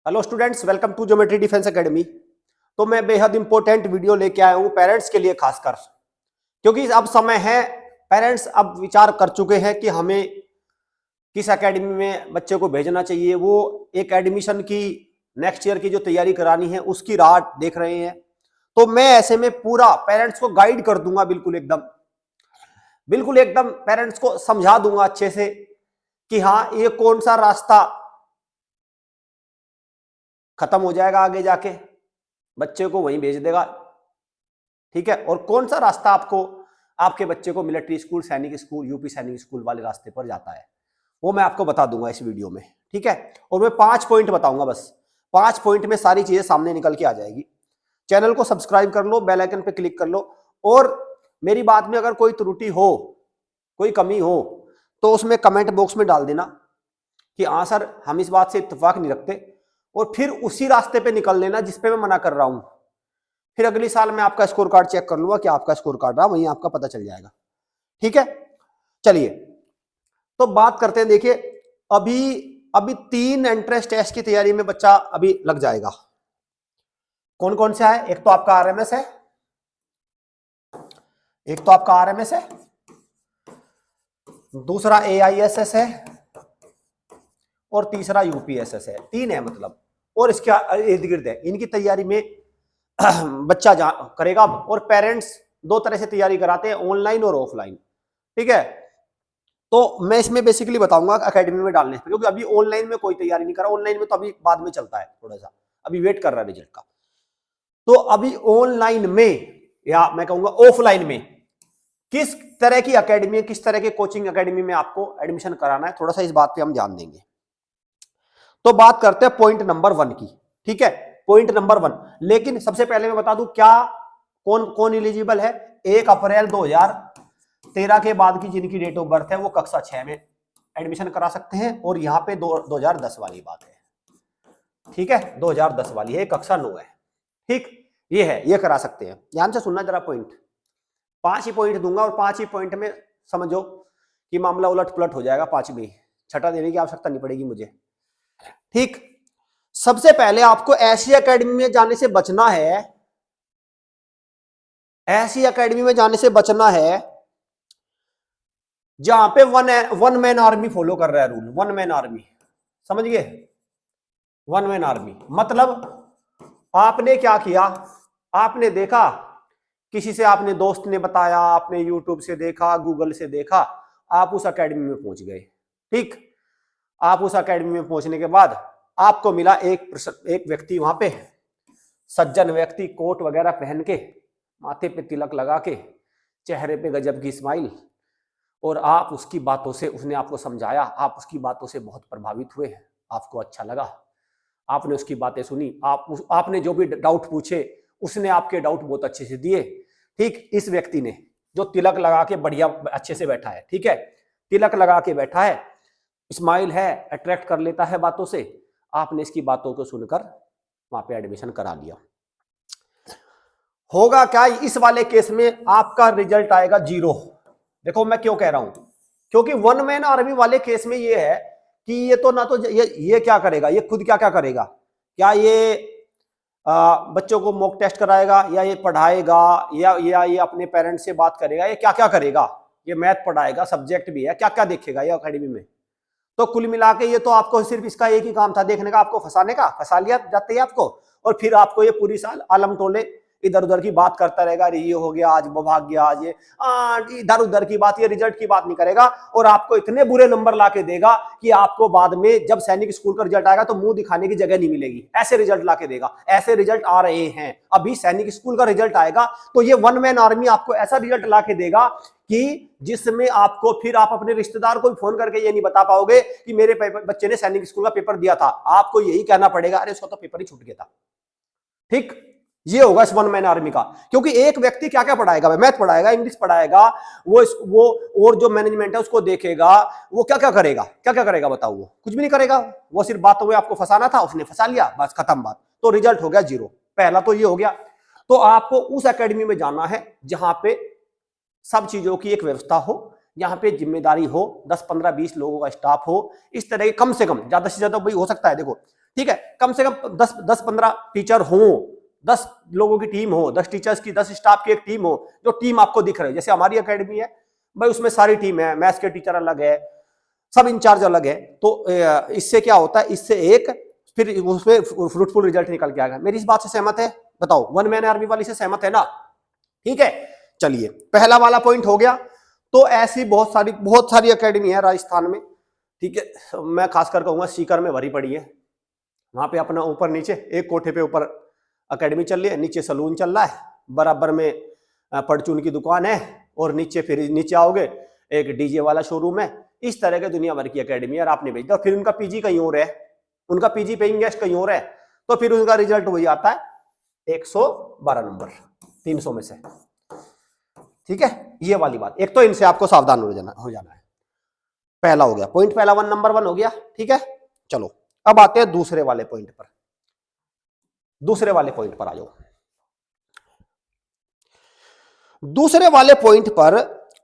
Hello students, welcome to geometry defence academy. तो मैं बेहद इंपॉर्टेंट वीडियो लेके आया हूं पेरेंट्स के लिए खासकर, क्योंकि अब समय है। पेरेंट्स अब विचार कर चुके हैं कि हमें किस एकेडमी में बच्चे को भेजना चाहिए। वो एक एडमिशन की नेक्स्ट ईयर की जो तैयारी करानी है उसकी राह देख रहे हैं। तो मैं ऐसे में पूरा पेरेंट्स को गाइड कर दूंगा, बिल्कुल एकदम पेरेंट्स को समझा दूंगा अच्छे से कि हाँ, ये कौन सा रास्ता खत्म हो जाएगा, आगे जाके बच्चे को वहीं भेज देगा, ठीक है। और कौन सा रास्ता आपको आपके बच्चे को मिलिट्री स्कूल, सैनिक स्कूल, यूपी सैनिक स्कूल वाले रास्ते पर जाता है, वो मैं आपको बता दूंगा इस वीडियो में, ठीक है। और मैं 5 पॉइंट बताऊंगा, बस 5 पॉइंट में सारी चीजें सामने निकल के आ जाएगी। चैनल को सब्सक्राइब कर लो, बेल आइकन पे क्लिक कर लो, और मेरी बात में अगर कोई त्रुटि हो, कोई कमी हो, तो उसमें कमेंट बॉक्स में डाल देना कि हाँ सर, हम इस बात से इत्तेफाक नहीं रखते, और फिर उसी रास्ते पे निकल लेना जिस पे मैं मना कर रहा हूं। फिर अगली साल मैं आपका स्कोर कार्ड चेक कर लूंगा कि आपका स्कोर कार्ड रहा, वहीं आपका पता चल जाएगा, ठीक है। चलिए तो बात करते हैं। देखिए, अभी अभी 3 एंट्रेंस टेस्ट की तैयारी में बच्चा अभी लग जाएगा। कौन कौन सा है? एक तो आपका आरएमएस है, दूसरा एआईएसएस है, और तीसरा यूपीएसएस है। 3 है मतलब, और इसके इर्द गिर्द है। इनकी तैयारी में बच्चा करेगा। और पेरेंट्स 2 तरह से तैयारी कराते हैं, ऑनलाइन और ऑफलाइन, ठीक है। तो मैं इसमें बेसिकली बताऊंगा एकेडमी में डालने से, क्योंकि अभी ऑनलाइन में कोई तैयारी नहीं करा। ऑनलाइन में तो अभी बाद में चलता है, थोड़ा सा अभी वेट कर रहा है रिजल्ट का। तो अभी ऑनलाइन में, या मैं कहूंगा ऑफलाइन में, किस तरह की एकेडमी, किस तरह के कोचिंग एकेडमी में आपको एडमिशन कराना है, थोड़ा सा इस बात पे हम ध्यान देंगे। तो बात करते हैं पॉइंट नंबर 1 की, ठीक है। पॉइंट नंबर 1, लेकिन सबसे पहले मैं बता दूं क्या कौन कौन एलिजिबल है। 1 अप्रैल 2013 के बाद की जिनकी डेट ऑफ बर्थ है वो कक्षा 6 में एडमिशन करा सकते हैं। और यहाँ पे 2010 वाली बात है, ठीक है, 2010 वाली है, कक्षा 9 है, ठीक। ये है, ये करा सकते हैं। ध्यान से सुनना जरा पॉइंट, 5 ही पॉइंट दूंगा, और 5 ही पॉइंट में समझो कि मामला उलट पुलट हो जाएगा। 5 में छठा देने की आवश्यकता नहीं पड़ेगी मुझे, ठीक। सबसे पहले आपको ऐसी एकेडमी में जाने से बचना है, ऐसी एकेडमी में जाने से बचना है जहां पे वन मैन आर्मी फॉलो कर रहा है रूल। वन मैन आर्मी, समझ गए? वन मैन आर्मी मतलब आपने क्या किया, आपने देखा, किसी से आपने दोस्त ने बताया, आपने यूट्यूब से देखा, गूगल से देखा, आप उस एकेडमी में पहुंच गए, ठीक। आप उस एकेडमी में पहुंचने के बाद आपको मिला एक व्यक्ति वहां पे, सज्जन व्यक्ति, कोट वगैरह पहन के, माथे पे तिलक लगा के, चेहरे पे गजब की स्माइल, और आप उसकी बातों से, उसने आपको समझाया, आप उसकी बातों से बहुत प्रभावित हुए, आपको अच्छा लगा, आपने उसकी बातें सुनी, आपने जो भी डाउट पूछे उसने आपके डाउट बहुत अच्छे से दिए, ठीक। इस व्यक्ति ने जो तिलक लगा के बढ़िया अच्छे से बैठा है, ठीक है, तिलक लगा के बैठा है, स्माइल है, अट्रैक्ट कर लेता है बातों से, आपने इसकी बातों को सुनकर वहां पे एडमिशन करा लिया। होगा क्या इस वाले केस में? आपका रिजल्ट आएगा 0। देखो मैं क्यों कह रहा हूं, क्योंकि वन मैन आर्मी वाले केस में ये है कि ये तो ना तो ये क्या करेगा, ये खुद क्या क्या करेगा, क्या ये बच्चों को मॉक टेस्ट कराएगा, या ये पढ़ाएगा, या ये अपने पेरेंट्स से बात करेगा, ये क्या क्या करेगा, ये मैथ पढ़ाएगा, सब्जेक्ट भी है, क्या क्या देखेगा ये अकेडमी में। तो कुल मिला के ये तो आपको सिर्फ इसका एक ही काम था, देखने का, आपको फंसाने का, फंसा लिया जाते ही आपको, और फिर आपको ये पूरी साल आलम टोले इधर उधर की बात करता रहेगा, अरे ये हो गया आज, वो भाग गया आज, ये इधर उधर की बात, ये रिजल्ट की बात नहीं करेगा, और आपको इतने बुरे नंबर ला के देगा कि आपको बाद में जब सैनिक स्कूल का रिजल्ट आएगा तो मुंह दिखाने की जगह नहीं मिलेगी। ऐसे रिजल्ट ला के देगा, ऐसे रिजल्ट आ रहे हैं। अभी सैनिक स्कूल का रिजल्ट आएगा तो ये वन मैन आर्मी आपको ऐसा रिजल्ट ला के देगा कि जिसमें आपको फिर आप अपने रिश्तेदार को भी फोन करके ये नहीं बता पाओगे कि मेरे बच्चे ने सैनिक स्कूल का पेपर दिया था। आपको यही कहना पड़ेगा, अरे उसका तो पेपर ही छूट गया था, ठीक। ये होगा इस वन मैन आर्मी का। क्योंकि एक व्यक्ति क्या क्या पढ़ाएगा, मैथ पढ़ाएगा, इंग्लिश पढ़ाएगा, वो और जो मैनेजमेंट है उसको देखेगा, वो क्या क्या करेगा, क्या क्या करेगा बताओ? वो कुछ भी नहीं करेगा, वो सिर्फ बातों में आपको फंसाना था, उसने फंसा लिया, बस खत्म बात। तो रिजल्ट हो गया 0। पहला तो ये हो गया। तो आपको उस एकेडमी में जाना है जहां पे सब चीजों की एक व्यवस्था हो, यहाँ पे जिम्मेदारी हो, 10 15 20 लोगों का स्टाफ हो, इस तरह के कम से कम, ज्यादा से ज्यादा भाई हो सकता है, देखो ठीक है, कम से कम 10 15 टीचर हो, 10 लोगों की टीम हो, 10 टीचर्स की, 10 स्टाफ की एक टीम हो, जो टीम आपको दिख रही है। जैसे हमारी एकेडमी है भाई, उसमें सारी टीम है, मैथ्स के टीचर अलग है, सब इंचार्ज अलग है, तो इससे क्या होता है, इससे एक फिर उसमें फ्रूटफुल रिजल्ट निकल के आएगा। मेरी इस बात से सहमत है? बताओ, वन मैन आर्मी वाली से सहमत है ना? ठीक है, चलिए पहला वाला पॉइंट हो गया। तो ऐसी बहुत सारी एकेडमी है राजस्थान में, ठीक है, मैं खासकर कहूंगा सीकर में भरी पड़ी है। वहां पे अपना ऊपर नीचे एक कोठे पे ऊपर एकेडमी चल रही है, नीचे सलून चल रहा है, बराबर में परचून की दुकान है, और नीचे फिर नीचे आओगे एक डीजे वाला शोरूम है। इस तरह के दुनिया भर की एकेडमी है, और आपने भेज दिया, फिर उनका पीजी कहीं और है, उनका पीजी पेइंग गेस्ट कहीं और है, तो फिर उनका रिजल्ट वही आता है 112 नंबर 300 में से। ठीक है, ये वाली बात, एक तो इनसे आपको सावधान हो जाना है। पहला हो गया पॉइंट, पहला नंबर 1 हो गया। ठीक है, चलो अब आते हैं दूसरे वाले पॉइंट पर। दूसरे वाले पॉइंट पर आ जाओ। दूसरे वाले पॉइंट पर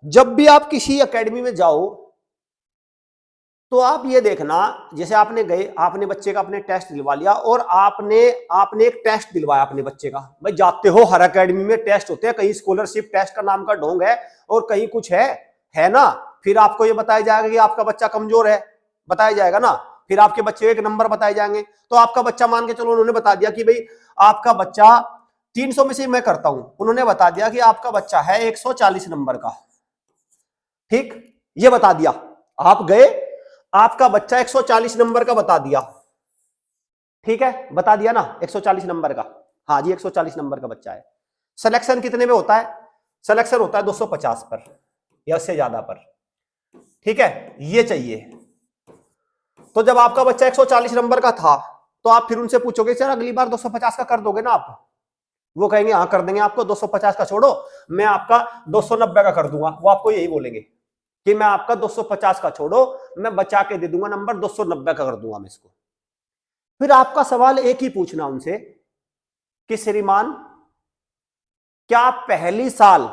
जब भी आप किसी एकेडमी में जाओ, तो आप ये देखना, जैसे आपने गए, आपने बच्चे का अपने टेस्ट दिलवा लिया, और आपने एक टेस्ट दिलवाया अपने बच्चे का। भाई जाते हो, हर एकेडमी में टेस्ट होते हैं, कहीं स्कॉलरशिप टेस्ट का नाम का ढोंग है, और कहीं कुछ है ना। फिर आपको ये बताया जाएगा कि आपका बच्चा कमजोर है, बताया जाएगा ना। फिर आपके बच्चे के एक नंबर बताए जाएंगे, तो आपका बच्चा, मान के चलो उन्होंने बता दिया कि भाई आपका बच्चा 300 में से मैं करता हूं, उन्होंने बता दिया कि आपका बच्चा है 140 नंबर का। ठीक, ये बता दिया, आप गए, आपका बच्चा 140 नंबर का बता दिया। ठीक है, बता दिया ना 140 नंबर का, हाँ जी 140 नंबर का बच्चा है। सिलेक्शन कितने में होता है? सिलेक्शन होता है 250 पर या उससे ज्यादा पर। ठीक है, ये चाहिए। तो जब आपका बच्चा 140 नंबर का था, तो आप फिर उनसे पूछोगे सर अगली बार 250 का कर दोगे ना आप? वो कहेंगे हाँ कर देंगे आपको, 250 का छोड़ो, मैं आपका 290 का कर दूंगा। वो आपको यही बोलेंगे कि मैं आपका 250 का छोड़ो, मैं बचा के दे दूंगा नंबर, 290 का कर दूंगा मैं इसको। फिर आपका सवाल एक ही पूछना उनसे कि श्रीमान, क्या पहली साल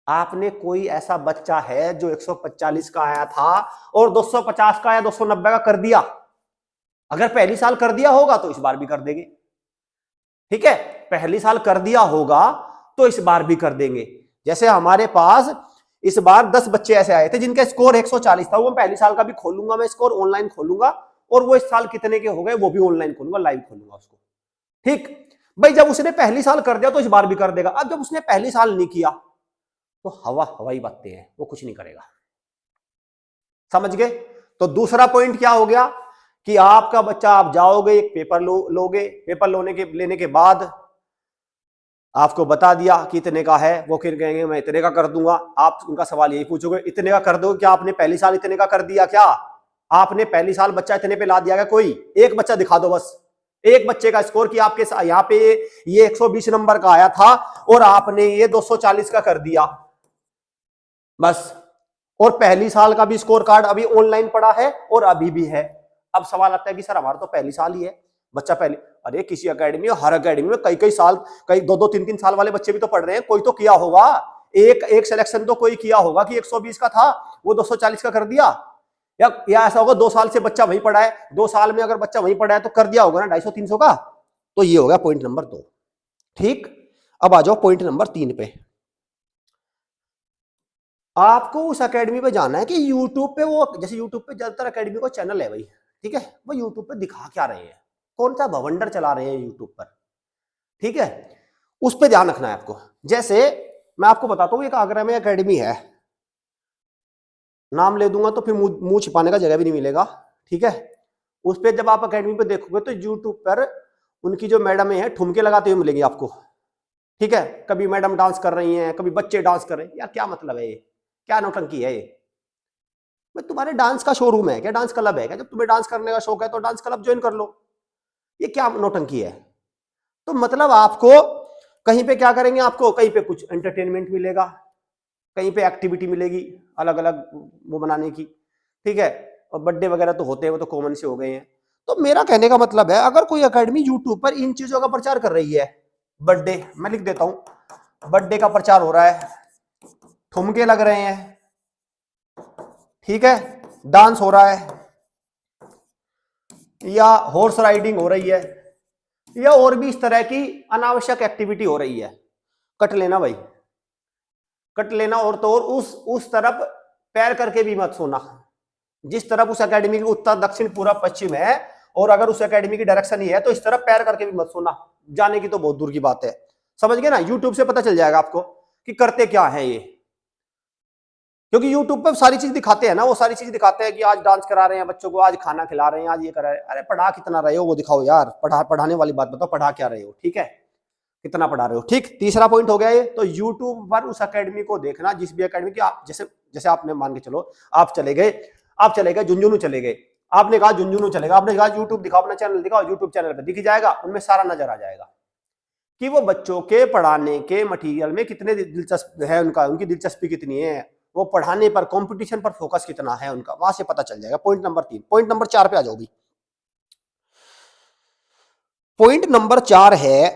आपने कोई ऐसा बच्चा है जो 145 का आया था और 250 का या 290 का कर दिया? अगर पहली साल कर दिया होगा तो इस बार भी कर देंगे। ठीक है, पहली साल कर दिया होगा तो इस बार भी कर देंगे। जैसे हमारे पास इस बार 10 बच्चे ऐसे आए थे जिनका स्कोर 140 था, वो पहली साल का भी खोलूंगा, मैं स्कोर ऑनलाइन खोलूंगा, और वो इस साल कितने के हो गए वो भी ऑनलाइन खोलूंगा, लाइव खोलूंगा उसको। ठीक भाई, जब उसने पहली साल कर दिया तो इस बार भी कर देगा। अब जब उसने पहली साल नहीं किया तो हवाई बातें हैं, वो कुछ नहीं करेगा। समझ गए? तो दूसरा पॉइंट क्या हो गया कि आपका बच्चा, आप जाओगे एक पेपर लोगे, पेपर लेने के बाद आपको बता दिया कि इतने का है, वो फिर कहेंगे मैं इतने का कर दूंगा। आप उनका सवाल यही पूछोगे, इतने का कर दो, क्या आपने पहली साल इतने का कर दिया? क्या आपने पहली साल बच्चा इतने पे ला दिया? कोई एक बच्चा दिखा दो, बस एक बच्चे का स्कोर कि आपके यहाँ पे ये 120 नंबर का आया था और आपने ये 240 का कर दिया, बस। और पहली साल का भी स्कोर कार्ड अभी ऑनलाइन पड़ा है और अभी भी है। अब सवाल आता है कि सर हमारा तो पहली साल ही है, बच्चा पहले, अरे किसी एकेडमी, हर एकेडमी में कई साल, कई 2 3 3 साल वाले बच्चे भी तो पढ़ रहे हैं। कोई तो किया होगा, एक सिलेक्शन तो कोई किया होगा कि 120 का था वो 240 का कर दिया, या ऐसा होगा 2 साल से बच्चा वहीं पढ़ा है, 2 साल में अगर बच्चा वहीं पढ़ा है तो कर दिया होगा ना 250 300 का। तो ये हो गया पॉइंट नंबर 2। ठीक, अब आ जाओ पॉइंट नंबर 3 पे। आपको उस एकेडमी पे जाना है कि यूट्यूब पे, वो जैसे यूट्यूब पे ज्यादातर एकेडमी को चैनल है भाई, ठीक है, वो यूट्यूब पे दिखा क्या रहे हैं, कौन सा भवंडर चला रहे हैं यूट्यूब पर। ठीक है, उस पर ध्यान रखना है आपको। जैसे मैं आपको बताता हूं, एक आगरा में एकेडमी है, नाम ले दूंगा तो फिर मुंह छिपाने का जगह भी नहीं मिलेगा। ठीक है, उस पर जब आप एकेडमी पे देखोगे तो यूट्यूब पर उनकी जो मैडम है ठुमके लगाते हुए मिलेंगी आपको। ठीक है, कभी मैडम डांस कर रही हैं, कभी बच्चे डांस कर रहे हैं। यार क्या मतलब है ये, क्या नौटंकी है ये? भाई तुम्हारे डांस का शोरूम है क्या, डांस क्लब है क्या? जब तुम्हें डांस करने का शौक है तो डांस क्लब ज्वाइन कर लो। ये क्या नौटंकी है? तो मतलब आपको कहीं पे क्या करेंगे, आपको कहीं पे कुछ एंटरटेनमेंट मिलेगा, कहीं पे एक्टिविटी मिलेगी अलग अलग वो बनाने की। ठीक है, और बर्थडे वगैरह तो होते हैं, वो तो कॉमन से हो गए हैं। तो मेरा कहने का मतलब है, अगर कोई एकेडमी यूट्यूब पर इन चीजों का प्रचार कर रही है, बर्थडे, मैं लिख देता हूं, बर्थडे का प्रचार हो रहा है, ठुमके लग रहे हैं, ठीक है, डांस हो रहा है या हॉर्स राइडिंग हो रही है या और भी इस तरह की अनावश्यक एक्टिविटी हो रही है, कट लेना भाई, कट लेना। और तो और उस तरफ पैर करके भी मत सोना, जिस तरफ उस एकेडमी की उत्तर दक्षिण पूर्व पश्चिम है और अगर उस एकेडमी की डायरेक्शन ही है तो इस तरफ पैर करके भी मत सोना, जाने की तो बहुत दूर की बात है। समझ गए ना, यूट्यूब से पता चल जाएगा आपको कि करते क्या है ये, क्योंकि यूट्यूब पे सारी चीज दिखाते हैं ना, वो सारी चीज दिखाते हैं कि आज डांस करा रहे हैं बच्चों को, आज खाना खिला रहे हैं, आज ये करा रहे हैं। अरे पढ़ा कितना रहे हो वो दिखाओ यार, पढ़ाने वाली बात बताओ, पढ़ा क्या रहे हो, ठीक है, कितना पढ़ा रहे हो। ठीक, तीसरा पॉइंट हो गया ये। तो यूट्यूब पर उस एकेडमी को देखना, जिस भी एकेडमी की आप, जैसे आपने मान के चलो आप चले गए झुंझुनू चले गए, आपने कहा झुंझुनू चलेगा, आपने कहा यूट्यूब दिखाओ, अपना चैनल दिखाओ, यूट्यूब चैनल पर दिख जाएगा, उनमें सारा नजर आ जाएगा कि वो बच्चों के पढ़ाने के मटेरियल में कितने दिलचस्प है, उनकी दिलचस्पी कितनी है, वो पढ़ाने पर, कंपटीशन पर फोकस कितना है उनका, वहां से पता चल जाएगा। Point number 3। पॉइंट नंबर 4 पे आ जाओ भी। पॉइंट नंबर 4 है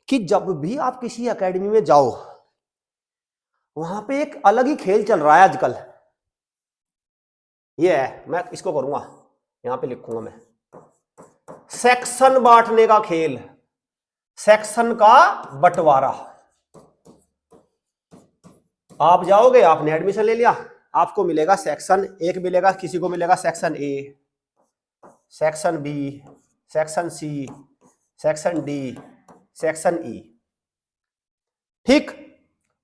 कि जब भी आप किसी एकेडमी में जाओ, वहां पे एक अलग ही खेल चल रहा है आजकल। ये है, मैं इसको करूंगा, यहां पे लिखूंगा मैं, सेक्शन बांटने का खेल, सेक्शन का बंटवारा। आप जाओगे, आपने एडमिशन ले लिया, आपको मिलेगा सेक्शन 1 मिलेगा, किसी को मिलेगा section A, section B, section C, section D, section E. ठीक,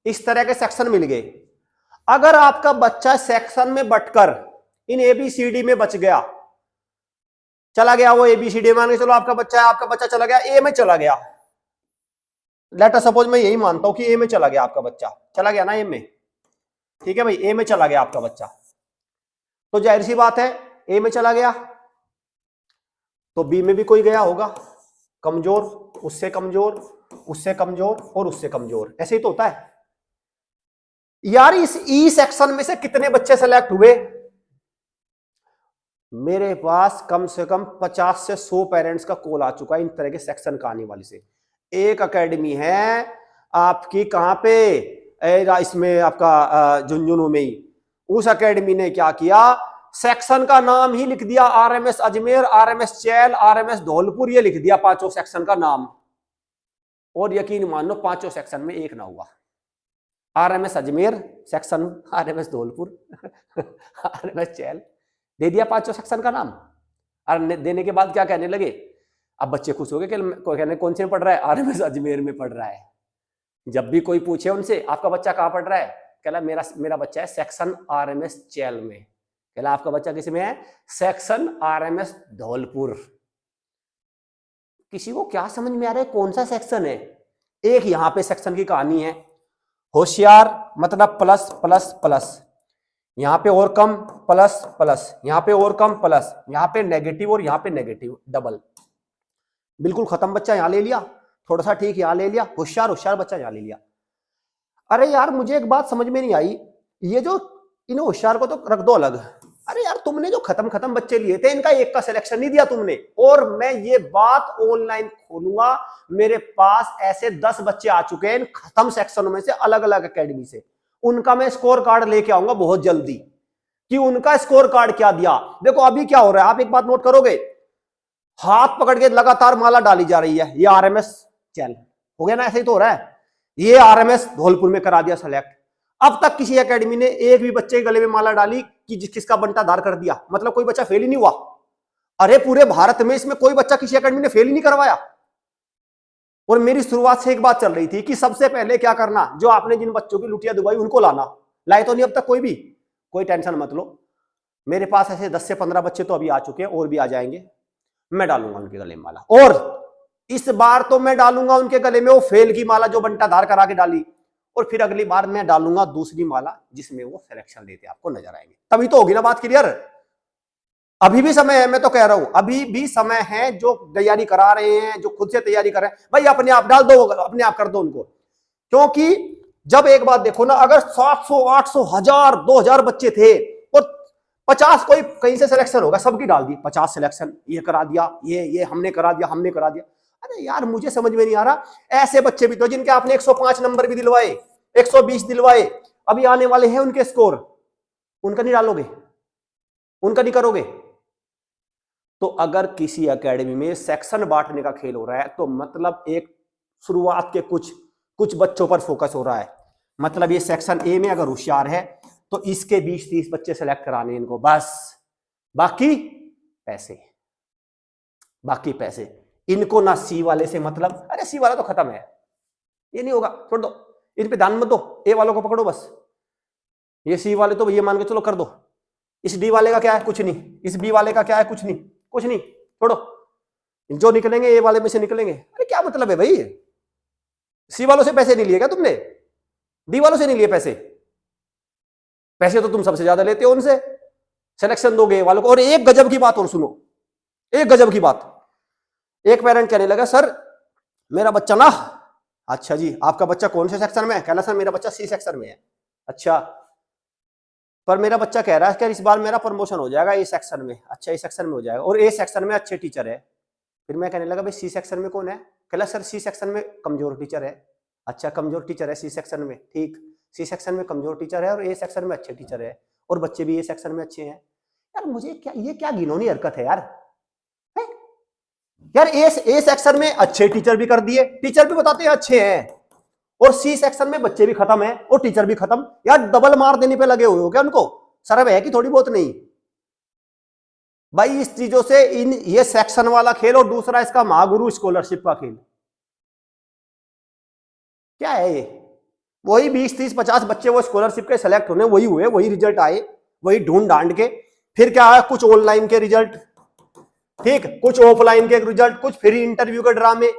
इस तरह के सेक्शन मिल गए। अगर आपका बच्चा सेक्शन में बंटकर इन ABCD में बच गया, चला गया वो ABCD, मान के चलो आपका बच्चा चला गया ए में, चला गया, लेट अस सपोज मैं यही मानता हूं कि ए में चला गया आपका बच्चा, चला गया ना ए में, ठीक है भाई, ए में चला गया आपका बच्चा, तो जाहिर सी बात है ए में चला गया तो बी में भी कोई गया होगा, कमजोर, उससे कमजोर, उससे कमजोर और उससे कमजोर, ऐसे ही तो होता है यार। इस ई सेक्शन में से कितने बच्चे सेलेक्ट हुए? मेरे पास कम से कम 50 से 100 पेरेंट्स का कॉल आ चुका है इन तरह के सेक्शन का आने वाली से। एक एकेडमी है आपकी कहां पे, इसमें आपका झुंझुनू में ही, उस एकेडमी ने क्या किया, सेक्शन का नाम ही लिख दिया RMS अजमेर, RMS चैल, RMS धौलपुर, ये लिख दिया पांचों सेक्शन का नाम, और यकीन मान लो पांचों सेक्शन में एक ना हुआ। RMS Ajmer section, RMS Dholpur, RMS चैल, दे दिया पांचों सेक्शन का नाम। और देने के बाद क्या कहने लगे, अब बच्चे खुश हो गए कि कहने कौन से में पढ़ रहा है, RMS अजमेर में पढ़ रहा है। जब भी कोई पूछे उनसे आपका बच्चा कहां पढ़ रहा है, कहला मेरा बच्चा है सेक्शन RMS चैल में। कहला आपका बच्चा किस में है, सेक्शन RMS धौलपुर। किसी को क्या समझ में आ रहा है कौन सा सेक्शन है? एक यहां पे सेक्शन की कहानी है, होशियार मतलब प्लस प्लस प्लस, यहां पे और कम प्लस प्लस, यहां पे और कम प्लस, यहां पे नेगेटिव और यहां पे नेगेटिव डबल। बिल्कुल खत्म बच्चा यहां ले लिया, थोड़ा सा ठीक यहां ले लिया, होशियार होशियार बच्चा यहां ले लिया। अरे यार मुझे एक बात समझ में नहीं आई, ये जो इन होशियार को तो रख दो अलग, अरे यार तुमने जो खत्म बच्चे लिए थे इनका एक का सिलेक्शन नहीं दिया तुमने। और मैं ये बात ऑनलाइन खोलूंगा, मेरे पास ऐसे 10 बच्चे आ चुके हैं इन खत्म सेक्शनों में से, अलग अलग एकेडमी से, उनका मैं स्कोर कार्ड लेके आऊंगा बहुत जल्दी कि उनका स्कोर कार्ड क्या दिया। देखो अभी क्या हो रहा है, आप एक बात नोट करोगे, हाथ पकड़ के लगातार माला डाली जा रही है, ये RMS चैल हो गया ना, ऐसे ही तो हो रहा है, ये RMS धौलपुर में करा दिया सेलेक्ट। अब तक किसी एकेडमी ने एक भी बच्चे के गले में माला डाली कि किसका बंटा दार कर दिया, मतलब कोई बच्चा फेल ही नहीं हुआ। अरे पूरे भारत में इसमें कोई बच्चा किसी एकेडमी ने फेल ही नहीं करवाया। और मेरी शुरुआत से एक बात चल रही थी कि सबसे पहले क्या करना, जो आपने जिन बच्चों की लुटिया दुबाई उनको लाना, लाए तो नहीं अब तक कोई भी, कोई टेंशन मत लो, मेरे पास ऐसे 10 से 15 बच्चे तो अभी आ चुके हैं और भी आ जाएंगे, मैं डालूंगा उनके गले में माला। और इस बार तो मैं डालूंगा उनके गले में वो फेल की माला जो बंटा धार करा के डाली, और फिर अगली बार मैं डालूंगा दूसरी माला जिसमें वो सिलेक्शन लेते आपको नजर आएंगे। तभी तो होगी ना बात क्लियर। अभी भी समय है, मैं तो कह रहा हूं अभी भी समय है, जो तैयारी करा रहे हैं, जो खुद से तैयारी कर रहे हैं, भाई अपने आप डाल दो, अपने आप कर दो उनको। क्योंकि जब एक बात देखो ना, अगर 700 800 1000 2000 बच्चे थे और 50 कोई कहीं से सिलेक्शन होगा, सबकी डाल दी 50 सिलेक्शन, ये करा दिया, ये हमने करा दिया। अरे यार मुझे समझ में नहीं आ रहा, ऐसे बच्चे भी तो जिनके आपने 105 नंबर भी दिलवाए, 120 दिलवाए, अभी आने वाले हैं उनके स्कोर, उनका नहीं डालोगे? उनका नहीं करोगे। तो अगर किसी एकेडमी में सेक्शन बांटने का खेल हो रहा है तो मतलब एक शुरुआत के कुछ बच्चों पर फोकस हो रहा है। मतलब ये सेक्शन ए में अगर होशियार है तो इसके 20-30 बच्चे सेलेक्ट कराने इनको, बस बाकी पैसे इनको ना सी वाले से मतलब, अरे सी वाला तो खत्म है, ये नहीं होगा, छोड़ दो, इन पे ध्यान मत दो, ए वालों को पकड़ो बस। ये सी वाले तो ये मान के चलो कर दो, इस डी वाले का क्या है, कुछ नहीं, इस बी वाले का क्या है, कुछ नहीं, छोड़ो, जो निकलेंगे ए वाले में से निकलेंगे। अरे क्या मतलब है भाई, सी वालों से पैसे नहीं लिए क्या तुमने, डी वालों से नहीं लिए पैसे तो तुम सबसे ज्यादा लेते हो उनसे, सिलेक्शन दोगे ए वालों को। और एक गजब की बात और सुनो, एक गजब की बात, एक पेरेंट कहने लगा सर मेरा बच्चा ना, अच्छा जी आपका बच्चा कौन से सेक्शन में है, कहना सर मेरा बच्चा सी सेक्शन में है। अच्छा, पर मेरा बच्चा कह रहा है कि इस बार मेरा प्रमोशन हो जाएगा ए सेक्शन में। अच्छा, ए सेक्शन में हो जाएगा और ए सेक्शन में अच्छे टीचर है। फिर मैं कहने लगा भाई सी सेक्शन में कौन है, कहला सर सी सेक्शन में कमजोर टीचर है। अच्छा, कमजोर टीचर है सी सेक्शन में, ठीक, सी सेक्शन में कमजोर टीचर है और ए सेक्शन में अच्छे टीचर है और बच्चे भी ए सेक्शन में अच्छे हैं। यार मुझे क्या, ये क्या घिनौनी हरकत है यार, है? यार ए सेक्शन में अच्छे टीचर भी कर दिए, टीचर भी बताते हैं अच्छे हैं, और सी सेक्शन में बच्चे भी खत्म है और टीचर भी खत्म। यार डबल मार देने पे लगे हुए हो क्या उनको, शर्म है कि थोड़ी बहुत नहीं भाई इस चीजों से। ये सेक्शन वाला खेल और दूसरा इसका महागुरु स्कॉलरशिप का खेल, क्या है ये, वही 20-30-50 बच्चे वो स्कॉलरशिप के सेलेक्ट होने वही हुए, वही रिजल्ट आए, वही ढूंढ ढांड के, फिर क्या आया, कुछ ऑनलाइन के रिजल्ट, ठीक, कुछ ऑफलाइन के रिजल्ट, कुछ फ्री इंटरव्यू के ड्रामे,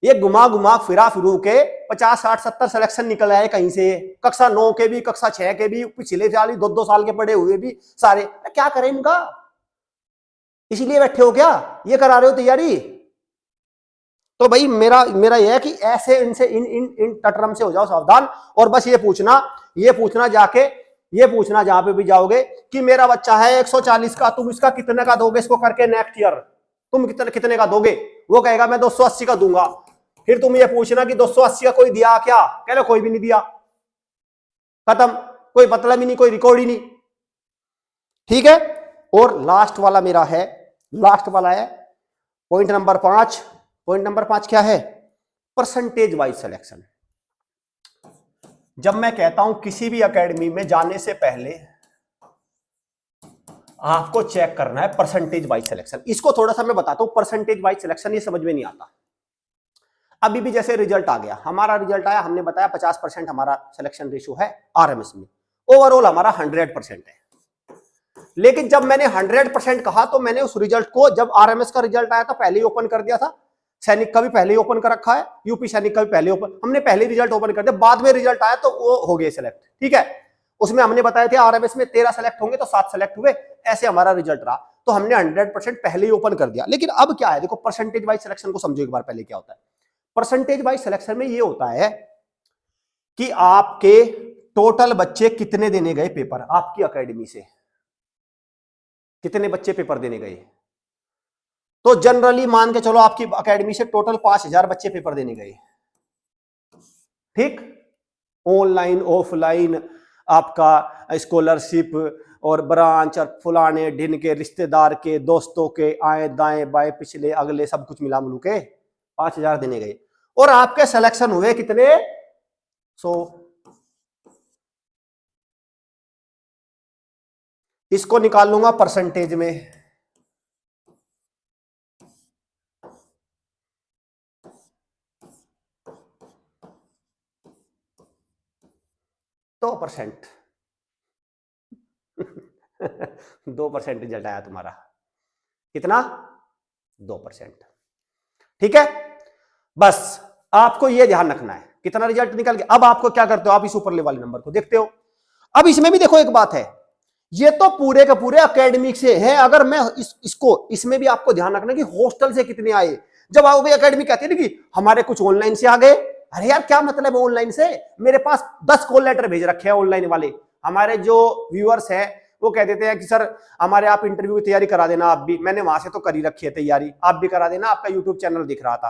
ये घुमा फिरू के 50-60-70 सिलेक्शन निकल आए कहीं से, कक्षा 9 के भी, कक्षा 6 के भी, पिछले साल 2-2 साल के पढ़े हुए भी सारे। क्या करें इनका, इसीलिए बैठे हो क्या, ये करा रहे हो तैयारी। तो भाई मेरा यह है कि ऐसे इनसे इन टटरम से हो जाओ सावधान, और बस ये पूछना जाके, ये पूछना जहां पे भी जाओगे कि मेरा बच्चा है 140 का, तुम इसका कितने का दोगे, इसको करके नेक्स्ट ईयर तुम कितने का दोगे, वो कहेगा मैं 280 का दूंगा। फिर तुम ये पूछना कि 280 का कोई दिया क्या, कह लो कोई भी नहीं दिया, खत्म, कोई मतलब ही नहीं, कोई रिकॉर्ड ही नहीं, ठीक है। और लास्ट वाला है पॉइंट नंबर 5। पॉइंट नंबर 5 क्या है, परसेंटेज वाइज सिलेक्शन। जब मैं कहता हूं किसी भी एकेडमी में जाने से पहले आपको चेक करना है परसेंटेज वाइज सिलेक्शन, इसको थोड़ा सा मैं बताता हूं। परसेंटेज वाइज सिलेक्शन ये समझ में नहीं आता। अभी भी जैसे रिजल्ट आ गया, हमारा रिजल्ट आया, हमने बताया 50% हमारा सिलेक्शन रेशियो है आरएमएस में, ओवरऑल हमारा 100% है। लेकिन जब मैंने 100% कहा तो मैंने उस रिजल्ट को, जब आरएमएस का रिजल्ट आया था पहले ही ओपन कर दिया था, सैनिक का भी पहले ही ओपन कर रखा है, यूपी सैनिक का भी पहले ओपन, हमने पहले रिजल्ट ओपन कर दिया, बाद में रिजल्ट आया तो वो हो गए सिलेक्ट, ठीक है। उसमें हमने बताया था आरएमएस में 13 सेलेक्ट होंगे तो 7 सेलेक्ट हुए, ऐसे हमारा रिजल्ट रहा, तो हमने 100% पहले ही ओपन कर दिया। लेकिन अब क्या है, देखो परसेंटेज वाइज सिलेक्शन को समझो एक बार पहले क्या होता है। परसेंटेज वाइज सिलेक्शन में ये होता है कि आपके टोटल बच्चे कितने देने गए पेपर, आपकी एकेडमी से कितने बच्चे पेपर देने गए। तो जनरली मान के चलो आपकी एकेडमी से टोटल 5000 बच्चे पेपर देने गए, ठीक, ऑनलाइन ऑफलाइन, आपका स्कॉलरशिप और ब्रांच और फुलाने ढिन के, रिश्तेदार के, दोस्तों के, आए दाएं बाएं पिछले अगले सब कुछ मिला मिलू के 5000 देने गए, और आपके सिलेक्शन हुए कितने, 100। इसको निकाल लूंगा परसेंटेज में, तो 2% रिजल्ट आया तुम्हारा, कितना, 2%, ठीक है। बस आपको यह ध्यान रखना है कितना रिजल्ट निकल गया। अब आपको क्या करते हो, आप इस ऊपर वाले नंबर को देखते हो। अब इसमें भी देखो एक बात है, ये तो पूरे के पूरे एकेडमिक से है, अगर मैं इसमें भी आपको ध्यान रखना कि हॉस्टल से कितने आए। जब आओगे एकेडमी कहती है ना कि हमारे कुछ ऑनलाइन से आ गए, अरे यार क्या मतलब है ऑनलाइन से, मेरे पास 10 कॉल लेटर भेज रखे हैं ऑनलाइन वाले, हमारे जो व्यूअर्स हैं वो कह देते हैं कि सर हमारे आप इंटरव्यू की तैयारी करा देना, आप भी, मैंने वहां से तो करी रखी है तैयारी, आप भी करा देना, आपका यूट्यूब चैनल दिख रहा था,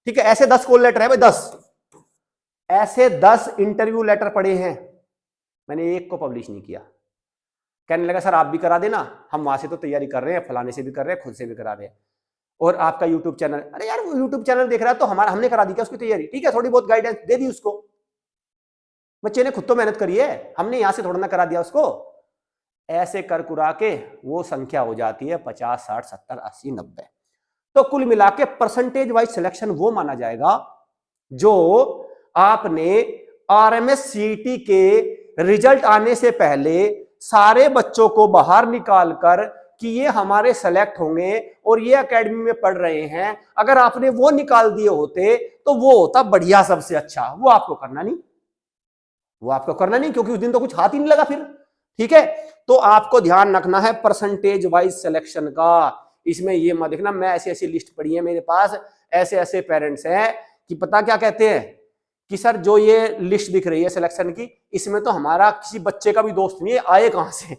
ठीक है। ऐसे 10 कॉल लेटर है भाई, 10 ऐसे 10 इंटरव्यू लेटर पड़े हैं, मैंने एक को पब्लिश नहीं किया। कहने लगा सर आप भी करा देना, हम वहां से तो तैयारी कर रहे हैं, फलाने से भी कर रहे हैं, खुद से भी करा रहे हैं, और आपका यूट्यूब चैनल, अरे यार वो यूट्यूब चैनल देख रहा है तो हमारा हमने करा दी क्या उसकी तैयारी? ठीक है, थोड़ी बहुत गाइडेंस दे दी उसको, बच्चे ने खुद तो मेहनत करी है, हमने यहां से थोड़ा ना करा दिया उसको। ऐसे कर कुरा के वो संख्या हो जाती है 50, 60, 70, 80, 90। तो कुल मिला के परसेंटेज वाइज सिलेक्शन वो माना जाएगा जो आपने आरएमएस-सीईटी के रिजल्ट आने से पहले सारे बच्चों को बाहर निकालकर कि ये हमारे सेलेक्ट होंगे और ये एकेडमी में पढ़ रहे हैं, अगर आपने वो निकाल दिए होते तो वो होता बढ़िया, सबसे अच्छा। वो आपको करना नहीं, वो आपको करना नहीं, क्योंकि उस दिन तो कुछ हाथ ही नहीं लगा फिर। ठीक है, तो आपको ध्यान रखना है परसेंटेज वाइज सिलेक्शन का। इसमें ये मत देखना मैं ऐसी ऐसी लिस्ट पड़ी है मेरे पास, ऐसे ऐसे पेरेंट्स हैं कि पता क्या कहते हैं कि सर जो ये लिस्ट दिख रही है सिलेक्शन की, इसमें तो हमारा किसी बच्चे का भी दोस्त नहीं है, आए कहां से?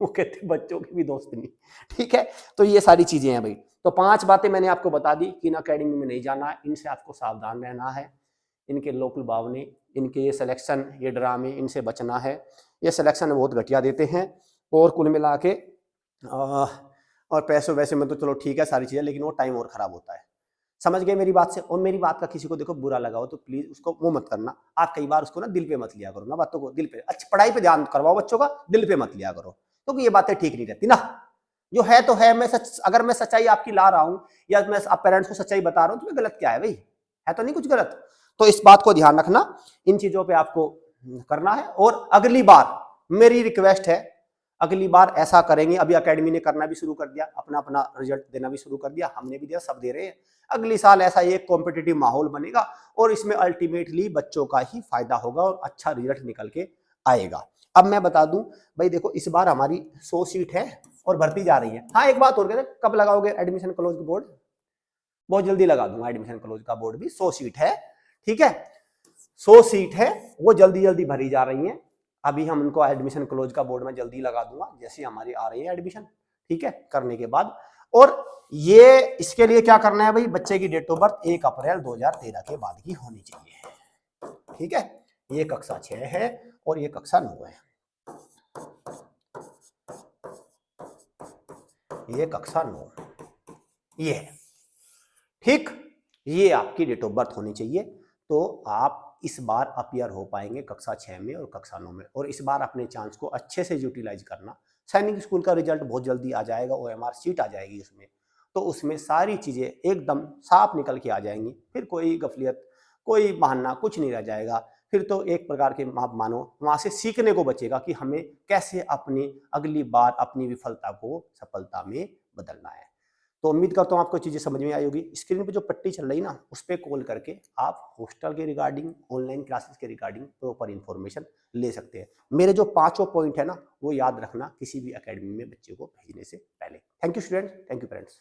वो कहते बच्चों की भी दोस्त नहीं। ठीक है, तो ये सारी चीजें हैं भाई। तो 5 बातें मैंने आपको बता दी कि इन अकेडमी में नहीं जाना, इनसे आपको सावधान रहना है, इनके लोकल बावने, इनके ये सिलेक्शन, ये ड्रामे, इनसे बचना है। ये सिलेक्शन बहुत घटिया देते हैं, और कुल मिला के और पैसों वैसे में तो चलो ठीक है सारी चीजें, लेकिन वो टाइम और खराब होता है। समझ गए मेरी बात से? और मेरी बात का किसी को देखो बुरा लगा हो तो प्लीज उसको वो मत करना, आप कई बार उसको ना दिल पे मत लिया करो ना, बातों को दिल पे, अच्छा पढ़ाई पे ध्यान करवाओ बच्चों का, दिल पे मत लिया करो, क्योंकि ये बातें ठीक नहीं रहती ना। जो है तो है, मैं सच, अगर मैं सच्चाई आपकी ला रहा हूं या मैं आप पेरेंट्स को सच्चाई बता रहा हूं तो गलत क्या है भाई? है तो नहीं कुछ गलत। तो इस बात को ध्यान रखना, इन चीजों पे आपको करना है। और अगली बार मेरी रिक्वेस्ट है, अगली बार ऐसा करेंगे, अभी एकेडमी ने करना भी शुरू कर दिया, अपना अपना रिजल्ट देना भी शुरू कर दिया, हमने भी दिया, सब दे रहे हैं। अगली साल ऐसा एक कॉम्पिटिटिव माहौल बनेगा और इसमें अल्टीमेटली बच्चों का ही फायदा होगा और अच्छा रिजल्ट निकल के आएगा। अब मैं बता दूं भाई, देखो इस बार हमारी 100 सीट है और भर्ती जा रही है। हाँ एक बात और, कहते कब लगाओगे एडमिशन क्लोज बोर्ड? बहुत जल्दी लगा दूंगा एडमिशन क्लोज का बोर्ड भी। 100 सीट है, ठीक है, 100 सीट है, वो जल्दी जल्दी भरी जा रही है। अभी हम उनको एडमिशन क्लोज का बोर्ड में जल्दी लगा दूंगा जैसे हमारी आ रही है एडमिशन। ठीक है, करने के बाद, और ये इसके लिए क्या करना है भाई, बच्चे की डेट ऑफ बर्थ 1 अप्रैल 2013 के बाद की होनी चाहिए। ठीक है, ये कक्षा 6 है और ये कक्षा 9 है, ये कक्षा 9 ये है। ठीक, ये आपकी डेट ऑफ बर्थ होनी चाहिए, तो आप इस बार अपीयर हो पाएंगे कक्षा 6 में और कक्षा 9 में। और इस बार अपने चांस को अच्छे से यूटिलाइज करना। सैनिक स्कूल का रिजल्ट बहुत जल्दी आ जाएगा, OMR सीट आ जाएगी उसमें, तो उसमें सारी चीजें एकदम साफ निकल के आ जाएंगी, फिर कोई गफलियत, कोई बहाना कुछ नहीं रह जाएगा। फिर तो एक प्रकार के आप मानो वहां से सीखने को बचेगा कि हमें कैसे अपनी अगली बार अपनी विफलता को सफलता में बदलना है। तो उम्मीद करता हूँ आपको चीजें समझ में आई होगी। स्क्रीन पे जो पट्टी चल रही ना, उस पर कॉल करके आप हॉस्टल के रिगार्डिंग, ऑनलाइन क्लासेस के रिगार्डिंग प्रॉपर इंफॉर्मेशन ले सकते हैं। मेरे जो 5 पॉइंट है ना, वो याद रखना किसी भी एकेडमी में बच्चे को भेजने से पहले। Thank you students, thank you parents.